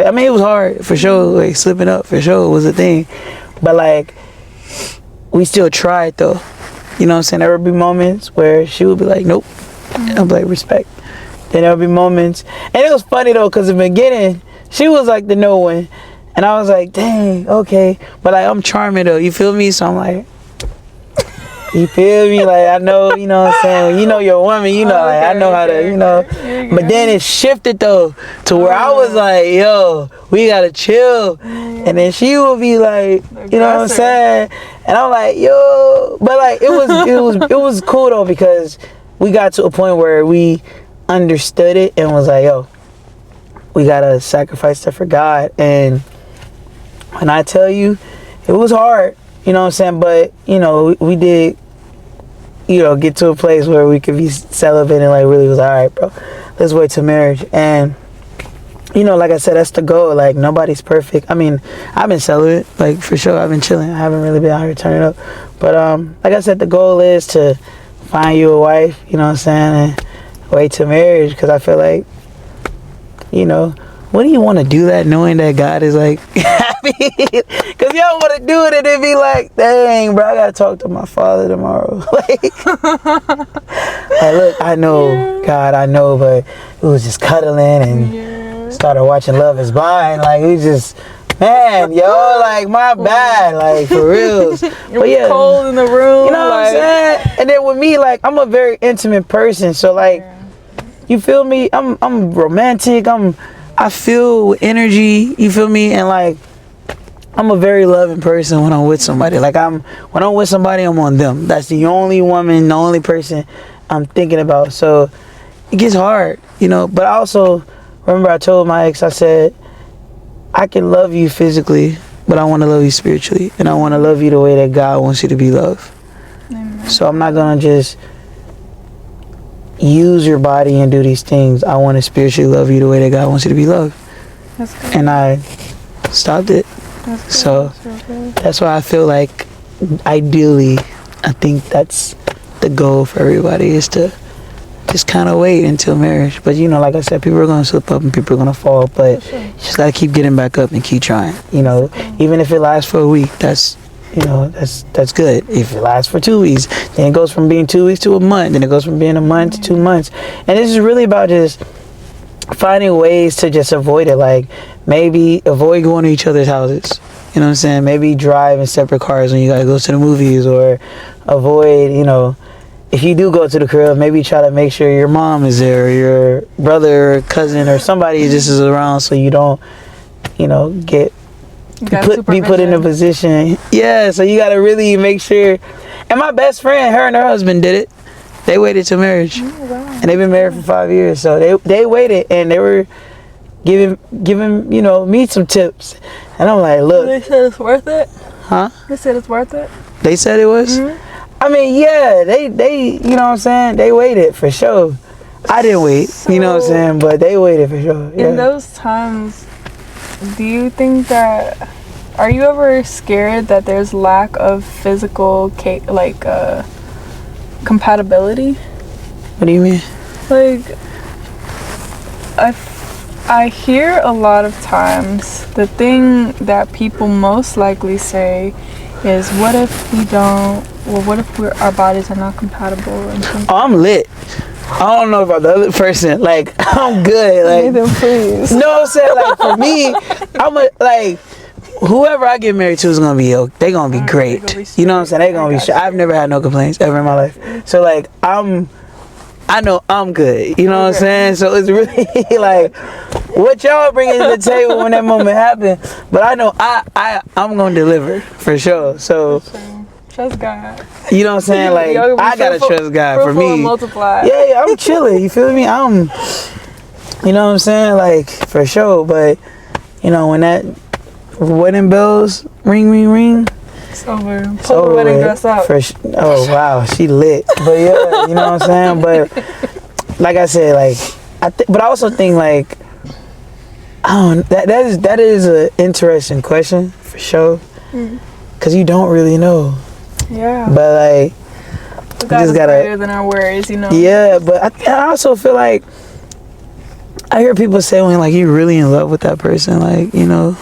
Speaker 2: hard for sure. Like slipping up for sure was a thing. But like we still tried though. You know what I'm saying? There would be moments where she would be like, nope. And I'd be like, respect. Then there would be moments, and it was funny though, because in the beginning she was like the no one, and I was like, dang, okay. But like I'm charming though, you feel me? So I'm like, you feel me? Like I know, you know what I'm saying? When you know you're a woman, you know, like I know how to, you know. But then it shifted though to where I was like, yo, we gotta chill. And then she would be like, you know what I'm saying? And I'm like, yo, but like it was cool though, because we got to a point where we understood it and was like, yo, we gotta sacrifice stuff for God. And when I tell you, it was hard, you know what I'm saying? But you know, we did, you know, get to a place where we could be celibate and like really was all right, bro, let's wait till marriage. And you know, like I said, that's the goal. Like nobody's perfect. I mean, I've been celibate, like for sure. I've been chilling. I haven't really been out here turning up. But like I said, the goal is to find you a wife, you know what I'm saying, and wait till marriage. Because I feel like, you know, what do you want to do that knowing that God is like happy? Because you don't want to do it and then be like, dang, bro, I gotta talk to my father tomorrow. Like look, I know, God, I know, but it was just cuddling and started watching Love Is Blind. Like we just, man, yo, like my bad, like for real. But yeah,
Speaker 1: cold in the room.
Speaker 2: you know what I'm saying? And then with me, like I'm a very intimate person, so like, you feel me? I'm romantic. I feel energy. You feel me? And like, I'm a very loving person when I'm with somebody. Like when I'm with somebody, I'm on them. That's the only woman, the only person I'm thinking about. So it gets hard, you know. But I also remember I told my ex, I said, I can love you physically, but I want to love you spiritually, and I want to love you the way that God wants you to be loved. Amen. So I'm not gonna just use your body and do these things. I want to spiritually love you the way that God wants you to be loved.
Speaker 1: That's good.
Speaker 2: And I stopped it. So that's why I feel like ideally, I think that's the goal for everybody, is to just kind of wait until marriage. But you know, like I said, people are gonna slip up and people are gonna fall, but you just gotta keep getting back up and keep trying. You know, even if it lasts for a week, that's, you know, that's good. If it lasts for 2 weeks, then it goes from being 2 weeks to a month, then it goes from being a month to 2 months. And this is really about just finding ways to just avoid it. Like maybe avoid going to each other's houses. You know what I'm saying? Maybe drive in separate cars when you gotta go to the movies, or avoid, you know, if you do go to the crib, maybe try to make sure your mom is there, or your brother or cousin or somebody just is around, so you don't, you know, be put in a position. Yeah, so you gotta really make sure. And my best friend, her and her husband did it. They waited till marriage. Oh, wow. And they've been married for 5 years. So they waited, and they were giving, you know, me some tips. And I'm like, look.
Speaker 1: They said it's worth it?
Speaker 2: Huh?
Speaker 1: They said it's worth it?
Speaker 2: They said it was? Mm-hmm. I mean, yeah, they, you know what I'm saying? They waited for sure. I didn't wait. You know what I'm saying? But they waited for sure. Yeah.
Speaker 1: In those times, do you think that... Are you ever scared that there's lack of physical, compatibility?
Speaker 2: What do you mean?
Speaker 1: Like, I hear a lot of times the thing that people most likely say is, what if we don't, well, what if our bodies are not compatible? And
Speaker 2: Oh, I'm lit. I don't know about the other person. Like, I'm good. Like,
Speaker 1: Nathan, please.
Speaker 2: No, I'm saying, like, for me, like, whoever I get married to is gonna be they gonna be great.
Speaker 1: Gonna be
Speaker 2: You know what I'm saying? They gonna be straight. I've never had no complaints ever in my life. So like I know I'm good. You know what I'm saying? So it's really like what y'all bringing to the table when that moment happened. But I know I'm gonna deliver for sure. So
Speaker 1: trust God.
Speaker 2: you know what I'm saying? Like I gotta trust God for me.
Speaker 1: Multiply.
Speaker 2: Yeah, I'm chilling. You feel me? You know what I'm saying? Like for sure. But you know when that wedding bells ring.
Speaker 1: It's over. Pull the wedding dress up.
Speaker 2: Oh wow, she lit. But yeah, you know what I'm saying. But like I said, like but I also think like that is an interesting question for sure. Cause you don't really know.
Speaker 1: Yeah.
Speaker 2: But like,
Speaker 1: God is greater than our worries, you know.
Speaker 2: Yeah, but I also feel like I hear people say when like you're really in love with that person, like you know.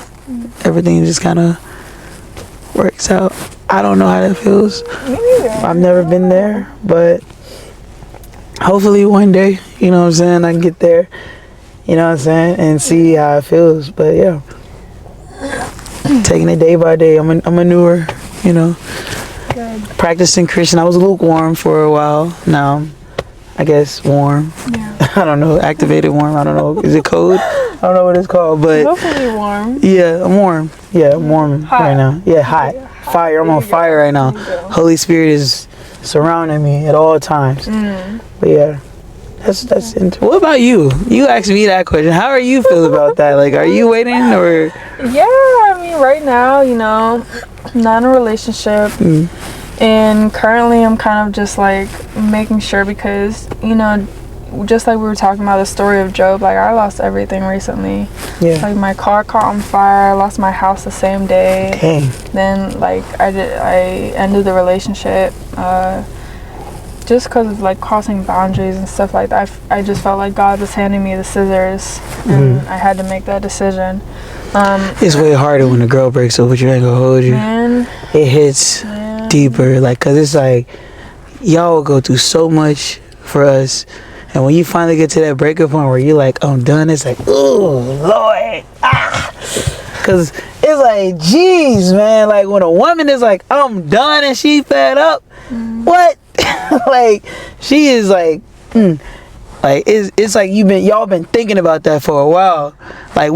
Speaker 2: Everything just kind of works out. I don't know how that feels.
Speaker 1: Me neither.
Speaker 2: I've never been there, but hopefully one day, you know what I'm saying, I can get there, you know what I'm saying, and see how it feels. But yeah, taking it day by day. I'm a newer, you know, practicing Christian. I was lukewarm for a while. Now, I guess warm.
Speaker 1: Yeah.
Speaker 2: I don't know, activated warm. I don't know. Is it code? I don't know what it's called, but
Speaker 1: hopefully warm.
Speaker 2: Yeah, I'm warm. Yeah, I'm warm right now. Yeah, hot. Fire. I'm on fire right now. Holy Spirit is surrounding me at all times. But yeah, that's what about you? You asked me that question. How are you feel about that? Like, are you waiting or?
Speaker 1: Yeah, I mean, right now, you know, I'm not in a relationship. And currently I'm kind of just like making sure because, you know, just like we were talking about the story of Job, like I lost everything recently. Yeah. Like my car caught on fire, I lost my house the same day. Dang. Then like I ended the relationship just because of like crossing boundaries and stuff like that. I just felt like God was handing me the scissors and I had to make that decision.
Speaker 2: It's way harder when a girl breaks up with you. I ain't gonna hold you. Man, it hits deeper, like, cause it's like y'all will go through so much for us. And when you finally get to that breakup point where you're like, I'm done, it's like, oh, Lord. Because it's like, geez, man. Like, when a woman is like, I'm done and she fed up, what? Like, she is like, Like, it's like y'all been thinking about that for a while. Like,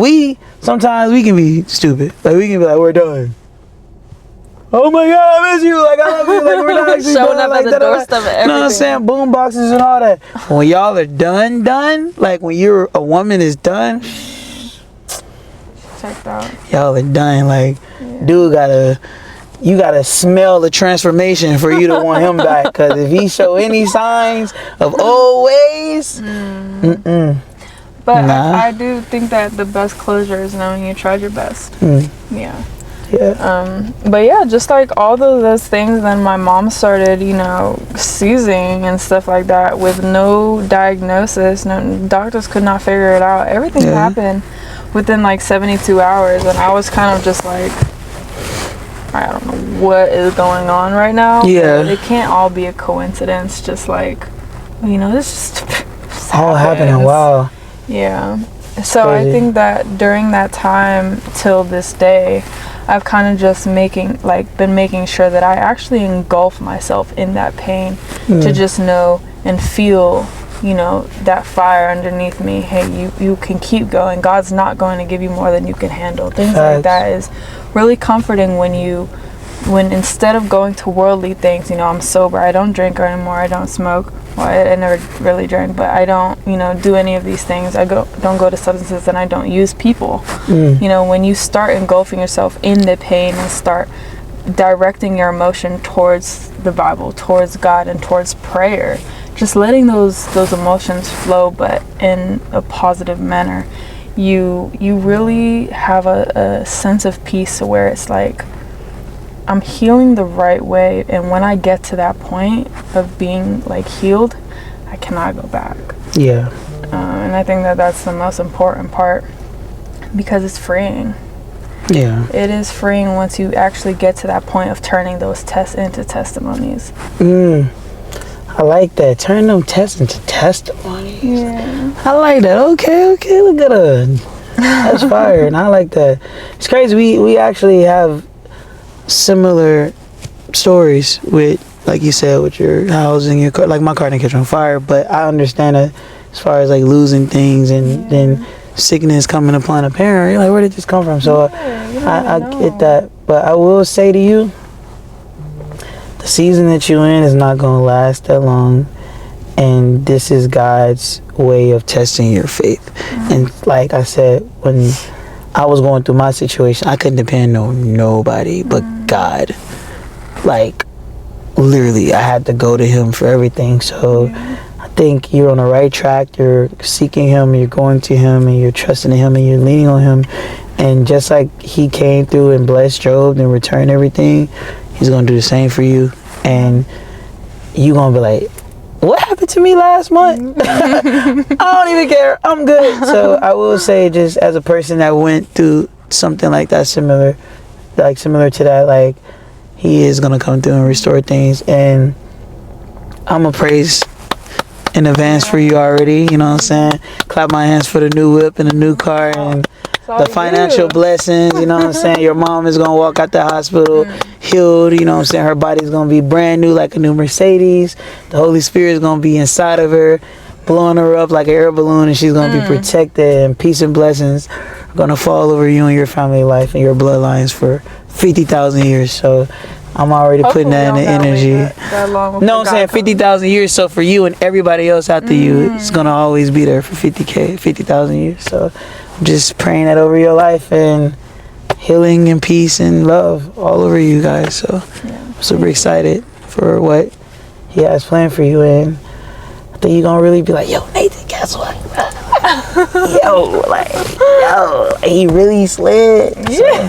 Speaker 2: sometimes we can be stupid. Like, we can be like, we're done. Oh my God, I miss you. Like, I love you. Like, we're not actually
Speaker 1: showing
Speaker 2: done.
Speaker 1: up
Speaker 2: Like,
Speaker 1: at the doorstep of everything.
Speaker 2: You know what I'm saying? Boom boxes and all that. When y'all are done, like when a woman is done,
Speaker 1: checked out.
Speaker 2: Y'all are done. Like, dude you gotta smell the transformation for you to want him back. Cause if he show any signs of old ways,
Speaker 1: But I do think that the best closure is knowing you tried your best. Yeah. But yeah, just like all of those things, then my mom started, you know, seizing and stuff like that with no diagnosis. No doctors could not figure it out. Everything happened within like 72 hours, and I was kind of just like, I don't know what is going on right now. Yeah, it can't all be a coincidence. Just like, you know, this just
Speaker 2: all happening. Wow.
Speaker 1: Yeah. So crazy. I think that during that time till this day, I've kind of just been making sure that I actually engulf myself in that pain to just know and feel, you know, that fire underneath me. Hey, you can keep going. God's not going to give you more than you can handle. Things like that is really comforting when instead of going to worldly things, you know, I'm sober, I don't drink anymore, I don't smoke. Well, I never really drank, but I don't, you know, do any of these things. I don't go to substances, and I don't use people. You know, when you start engulfing yourself in the pain and start directing your emotion towards the Bible, towards God, and towards prayer, just letting those emotions flow, but in a positive manner, you really have a sense of peace, where it's like, I'm healing the right way, and when I get to that point of being like healed, I cannot go back.
Speaker 2: Yeah.
Speaker 1: And I think that that's the most important part, because it's freeing.
Speaker 2: Yeah.
Speaker 1: It is freeing once you actually get to that point of turning those tests into testimonies.
Speaker 2: I like that. Turn them tests into testimonies.
Speaker 1: Yeah.
Speaker 2: I like that. Okay, look at her. That's fire. And I like that. It's crazy. We actually have similar stories with, like you said, with your house and your car. Like, my car didn't catch on fire, but I understand it as far as like losing things and then sickness coming upon a parent. You're like, where did this come from? So I get that. But I will say to you, the season that you're in is not going to last that long. And this is God's way of testing your faith. And like I said, when I was going through my situation, I couldn't depend on nobody but God. Like, literally, I had to go to Him for everything. So I think you're on the right track. You're seeking Him, you're going to Him, and you're trusting in Him, and you're leaning on Him. And just like He came through and blessed Job and returned everything, He's going to do the same for you. And you're going to be like, what happened to me last month? I don't even care. I'm good. So I will say, just as a person that went through something like that, similar to that, like, He is going to come through and restore things. And I'm going to praise in advance for you already. You know what I'm saying? Clap my hands for the new whip and the new car and the financial blessings. You know what I'm saying? Your mom is going to walk out the hospital healed. You know what I'm saying? Her body's going to be brand new like a new Mercedes. The Holy Spirit is going to be inside of her, blowing her up like an air balloon, and she's going to be protected, and peace and blessings are going to fall over you and your family life and your bloodlines for 50,000 years. So I'm already putting that in the energy. No, I'm saying 50,000 years. So for you and everybody else after you, it's going to always be there for 50,000 years. So I'm just praying that over your life, and healing and peace and love all over you guys. So I'm super excited for what He has planned for you. And I think you're going to really be like, yo, Nathan, guess what? yo, he really slid. So,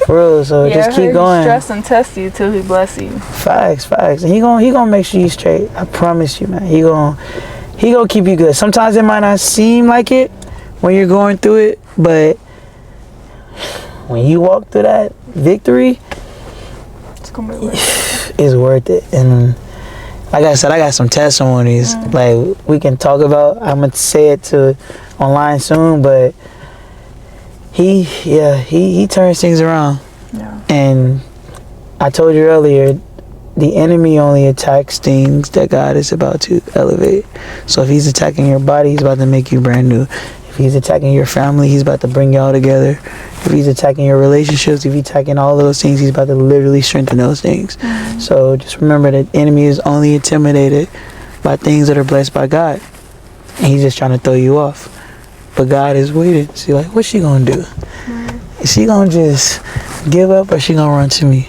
Speaker 2: for real, so just keep going.
Speaker 1: Stress and test you till He bless you.
Speaker 2: Facts. And he gonna make sure you straight. I promise you, man. He gonna keep you good. Sometimes it might not seem like it when you're going through it, but when you walk through that victory,
Speaker 1: It's gonna be worth it.
Speaker 2: It's worth it. And like I said, I got some testimonies like we can talk about. I'm gonna say it to online soon, but he turns things around. Yeah. And I told you earlier, the enemy only attacks things that God is about to elevate. So if He's attacking your body, He's about to make you brand new. If He's attacking your family, He's about to bring y'all together. If He's attacking your relationships, if He's attacking all those things, He's about to literally strengthen those things. So just remember that the enemy is only intimidated by things that are blessed by God. And he's just trying to throw you off. But God is waiting. See, like, what's she gonna do? Is she gonna just give up, or she gonna run to me?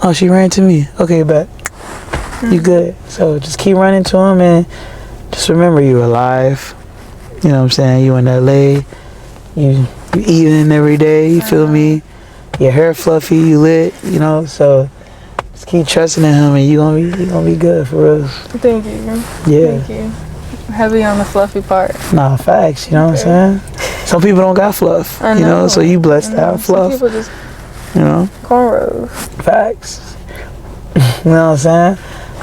Speaker 2: Oh, she ran to me. Okay, bet. You good. So just keep running to Him, and just remember you're alive. You know what I'm saying? You in LA. You eating every day. You feel me? Your hair fluffy. You lit. You know. So just keep trusting in Him, and you gonna be good for real.
Speaker 1: Thank you.
Speaker 2: Yeah.
Speaker 1: Thank you. Heavy on the fluffy part.
Speaker 2: Nah, facts. You know what I'm saying? Some people don't got fluff.
Speaker 1: I know.
Speaker 2: You know. So you blessed to have fluff.
Speaker 1: Some people just cornrows.
Speaker 2: Facts. You know what I'm saying?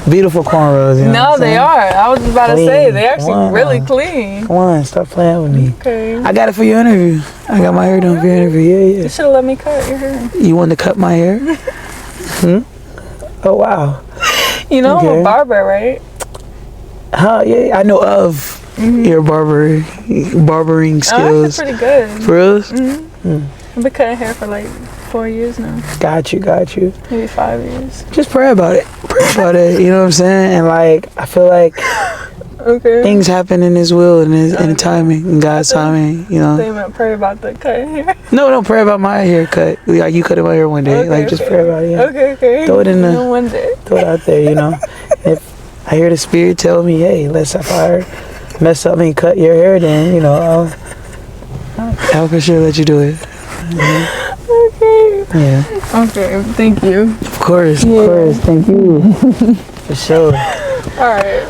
Speaker 2: Beautiful cornrows. You know
Speaker 1: No, they are. I was just about to say, they actually really clean.
Speaker 2: Come on, stop playing with me.
Speaker 1: Okay.
Speaker 2: I got it for your interview. I got my hair done for your interview. Yeah.
Speaker 1: You should have let me cut your hair.
Speaker 2: You wanted to cut my hair? Oh, wow.
Speaker 1: You know I'm a barber, right?
Speaker 2: Huh, yeah, I know of your barbering skills.
Speaker 1: Oh, pretty good.
Speaker 2: For real?
Speaker 1: I've been cutting hair for like 4 years now.
Speaker 2: Got you.
Speaker 1: Maybe 5 years.
Speaker 2: Just pray about it. You know what I'm saying? And like, I feel like things happen in His will and in timing, in God's timing. You know.
Speaker 1: They meant pray about the cutting hair.
Speaker 2: No, don't pray about my haircut. Like, you cutting my hair one day. Just pray about it. Yeah.
Speaker 1: Okay.
Speaker 2: Throw it in
Speaker 1: one day.
Speaker 2: Throw it out there. You know. I hear the spirit tell me, hey, let's if I mess up and cut your hair, then, you know, I'll for sure let you do it.
Speaker 1: Okay.
Speaker 2: Yeah.
Speaker 1: Okay, thank you.
Speaker 2: Of course, thank you. For sure.
Speaker 1: All right.